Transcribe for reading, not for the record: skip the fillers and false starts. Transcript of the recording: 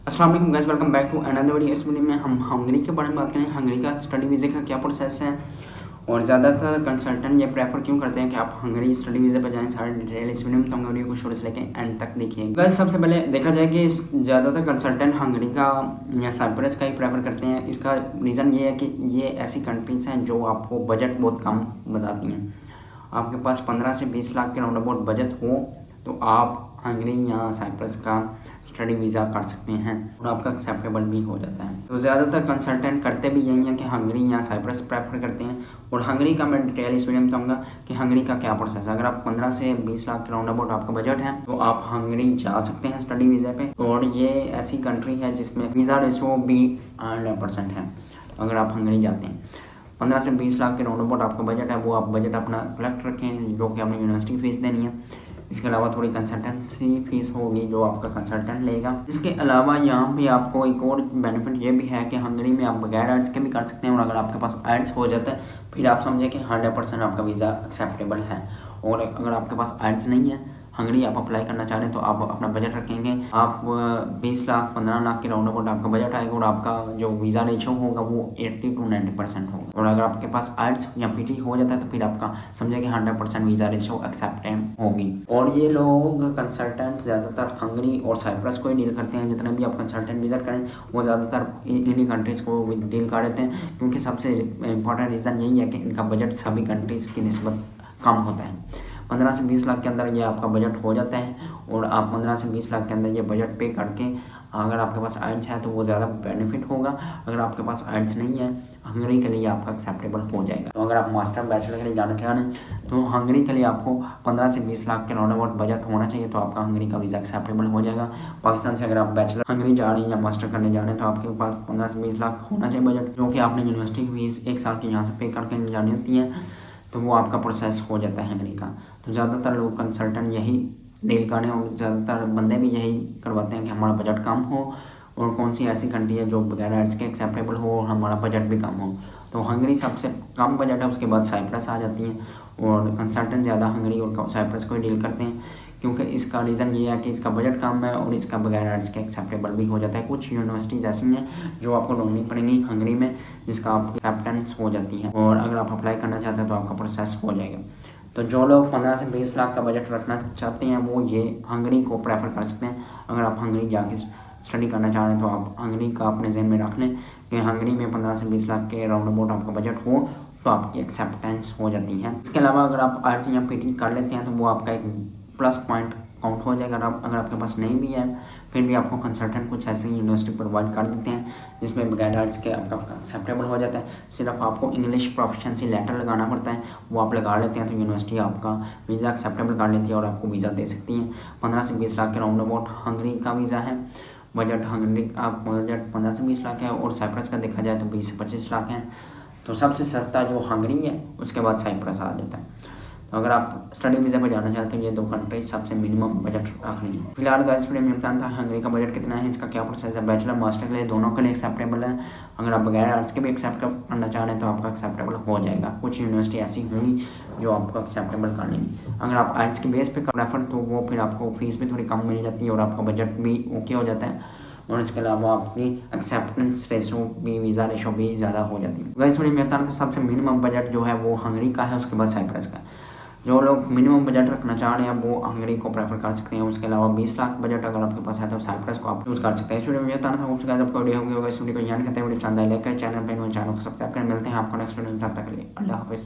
अस्सलाम वालेकुम guys, welcome back to another video. इस वीडियो में हम हंगरी के बारे में बात करें। हंगरी का स्टडी वीज़े का क्या प्रोसेस है और ज़्यादातर कंसल्टेंट ये प्रेफर क्यों करते हैं कि आप हंगरी स्टडी वीज़े पर जाएं। सारी डिटेल इस वीडियो में, तो वीडियो को शुरू से लेकर एंड तक देखिए। गाइस सबसे पहले देखा जाए कि ज़्यादातर कंसल्टेंट हंगरी का या साइप्रस का ही प्रेफर करते हैं। इसका रीज़न ये है कि ये ऐसी कंट्रीज़ हैं जो आपको बजट बहुत कम बताती हैं। आपके पास 15 से 20 लाख के राउंड अबाउट बजट हो तो आप हंगरी या साइप्रस का स्टडी वीज़ा कर सकते हैं और आपका एक्सेप्टेबल भी हो जाता है। तो ज़्यादातर कंसल्टेंट करते भी यही है कि हंगरी या साइप्रस प्रेफर करते हैं। और हंगरी का मैं डिटेल इस वीडियो में बताऊंगा कि हंगरी का क्या प्रोसेस है। अगर आप 15 से 20 लाख के राउंड अबाउट आपका बजट है तो आप हंगरी जा सकते हैं स्टडी वीज़ा पे। और ये ऐसी कंट्री है जिसमें वीज़ा रेशो भी 100% है। अगर आप हंगरी जाते हैं 15 से 20 लाख के राउंड अबाउट आपका बजट है, वो आप बजट अपना कलेक्ट रखें जो कि आपने यूनिवर्सिटी फीस देनी है। इसके अलावा थोड़ी कंसल्टेंसी फीस होगी जो आपका कंसल्टेंट लेगा। इसके अलावा यहाँ पे आपको एक और बेनिफिट ये भी है कि हंगरी में आप बगैर आइट्स के भी कर सकते हैं। और अगर आपके पास आइट्स हो जाता है फिर आप समझे कि 100% आपका वीज़ा एक्सेप्टेबल है। और अगर आपके पास आइट्स नहीं है, हंगरी आप अप्लाई करना चाह रहे हैं, तो आप अपना बजट रखेंगे। आप 20 लाख 15 लाख के राउंड अबाउट आपका बजट आएगा और आपका जो वीज़ा रेशो होगा वो 80 to 90% होगा। और अगर आपके पास आइट्स या पीटी हो जाता है तो फिर आपका समझे कि 100% वीज़ा रेशो एक्सेप्टेड होगी। और ये लोग कंसल्टेंट ज़्यादातर हंगरी और साइप्रस को ही डील करते हैं। जितने भी आप कंसल्टेंट विजिट करें वो ज़्यादातर इन्हीं कंट्रीज़ को डील कर देते हैं, क्योंकि सबसे इंपॉर्टेंट रीज़न यही है कि इनका बजट सभी कंट्रीज़ की निस्बत कम होता है। 15 से 20 लाख के अंदर ये आपका बजट हो जाता है। और आप 15 से 20 लाख के अंदर ये बजट पे करके अगर आपके पास आइट्स है तो वो ज़्यादा बेनिफिट होगा। अगर आपके पास आइट्स नहीं है, हंगरी के लिए आपका एक्सेप्टेबल हो जाएगा। तो अगर आप मास्टर बैचलर के लिए जाना चाह रहे हैं तो हंगरी के लिए आपको 15 से 20 लाख के राउंड अबाउट बजट होना चाहिए, तो आपका हंगरी का वीज़ा एक्सेप्टेबल हो जाएगा। पाकिस्तान से अगर आप बैचलर हंगरी जा रहे हैं या मास्टर करने जा रहे हैं तो आपके पास 15 से 20 लाख होना चाहिए बजट, जो कि आपने यूनिवर्सिटी की फीस 1 साल की यहाँ से पे करके जानी होती है। तो वो आपका प्रोसेस हो जाता है हंगरी का। तो ज़्यादातर लोग कंसल्टेंट यही डील करें और ज़्यादातर बंदे भी यही करवाते हैं कि हमारा बजट कम हो और कौन सी ऐसी कंट्री है जो बगैर आइट्स के एक्सेप्टेबल हो और हमारा बजट भी कम हो। तो हंगरी सबसे कम बजट है, उसके बाद साइप्रस आ जाती है। और कंसल्टेंट ज़्यादा हंगरी और साइप्रस को ही डील करते हैं, क्योंकि इसका रीज़न ये है कि इसका बजट कम है और इसका बगैर आइट्स के एक्सेप्टेबल भी हो जाता है। कुछ यूनिवर्सिटीज़ ऐसी हैं जो आपको ढूंढनी पड़ेंगी हंगरी में जिसका आपकी एक्सेप्टेंस हो जाती है। और अगर आप अप्लाई करना चाहते हैं तो आपका प्रोसेस हो जाएगा। तो जो लोग 15 से 20 लाख का बजट रखना चाहते हैं वो ये हंगरी को प्रेफर कर सकते हैं। अगर आप हंगरी जाके स्टडी करना चाह रहे हैं तो आप हंगरी का अपने ज़हन में रख लें कि हंगरी में 15 से 20 लाख के राउंड अबाउट आपका बजट हो तो आपकी एक्सेप्टेंस हो जाती है। इसके अलावा अगर आप आइट्स या पीटी कर लेते हैं तो वो आपका एक प्लस पॉइंट काउंट हो जाएगा। अगर आपके पास नहीं भी है फिर भी आपको कंसल्टेंट कुछ ऐसी यूनिवर्सिटी प्रोवाइड कर देते हैं जिसमें बगैर आइट्स के आपका एक्सेप्टेबल हो जाता है। सिर्फ आपको इंग्लिश प्रोफिशिएंसी लेटर लगाना पड़ता है, वो आप लगा लेते हैं तो यूनिवर्सिटी आपका वीज़ा एक्सेप्टेबल कर लेती है और आपको वीज़ा दे सकती है। 15 से 20 लाख के राउंड अबाउट हंगरी का वीज़ा है। बजट हंगरी का बजट 15 से 20 लाख है और साइप्रस का देखा जाए तो 20 से 25 लाख है। तो सबसे सस्ता जो हंगरी है उसके बाद साइप्रस आ जाता है। तो अगर आप स्टडी वीज़ा पर जाना चाहते हैं ये दो कंट्री सबसे मिनिमम बजट रखनी है। फिलहाल गाइस वीडियो में बताना था हंगरी का बजट कितना है, इसका क्या प्रोसेस है। बैचलर मास्टर के लिए दोनों के लिए एक्सेप्टेबल है। अगर आप बगैर आर्ट्स के भी एक्सेप्ट करना चाह रहे हैं तो आपका एक्सेप्टेबल हो जाएगा। कुछ यूनिवर्सिटी ऐसी होंगी जो आपको एक्सेप्टेबल कर लेंगी। अगर आप आर्ट्स के बेस पे प्रेफर तो वो फिर आपको फीस भी थोड़ी कम मिल जाती है और आपका बजट भी ओके हो जाता है। और इसके अलावा आपकी एक्सेप्टेंस रेशो भी वीज़ा रेशो भी ज़्यादा हो जाती है। गाइस वीडियो में बताना था सबसे मिनिमम बजट जो है वो हंगरी का है, उसके बाद साइप्रस का। जो लोग मिनिमम बजट रखना चाह रहे हैं वो हंगरी को प्रेफर कर सकते हैं। उसके अलावा 20 लाख बजट अगर आपके पास है तो साइप्रस को आप यूज़ कर सकते हैं। इस वीडियो में बताना था आपको आपको वीडियो होगी। इस वीडियो को याद करते हैं वीडियो पसंद आए लाइक करें, चैनल पर सब्सक्राइब करें। मिलते हैं आपको नेक्स्ट वीडियो में, तब तक के लिए अल्लाह हाफिज़।